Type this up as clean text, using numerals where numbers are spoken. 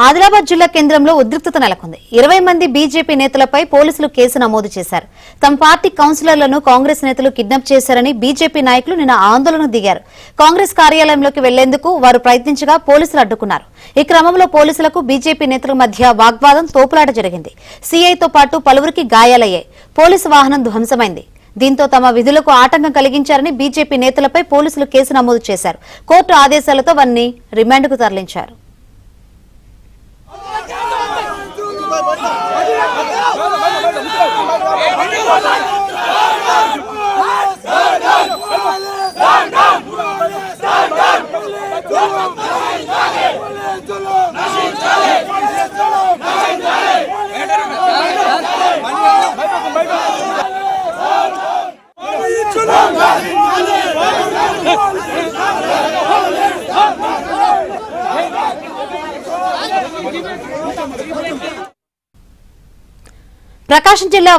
ఆదిలాబాద్ జిల్లా కేంద్రంలో ఉద్రిక్తత నెలకొంది. 20 మంది బీజేపీ నేతలపై పోలీసులు కేసు నమోదు చేశారు. తమ పార్టీ కౌన్సిలర్లను కాంగ్రెస్ నేతలు కిడ్నాప్ చేశారని బీజేపీ నాయకులు నిన్న ఆందోళనకు దిగారు. కాంగ్రెస్ కార్యాలయంలోకి వెళ్లేందుకు వారు ప్రయత్నించగా పోలీసులు అడ్డుకున్నారు. ఈ క్రమంలో పోలీసులకు బీజేపీ నేతల మధ్య వాగ్వాదం, తోపులాట జరిగింది. సీఐతో పాటు పలువురికి గాయాలయ్యాయి. పోలీసు వాహనం ధ్వంసమైంది. దీంతో తమ విధులకు ఆటంకం కలిగించారని బీజేపీ నేతలపై పోలీసులు కేసు నమోదు చేశారు. కోర్టు ఆదేశాలతో వారిని రిమాండ్కు తరలించారు. ప్రకాశం జిల్లా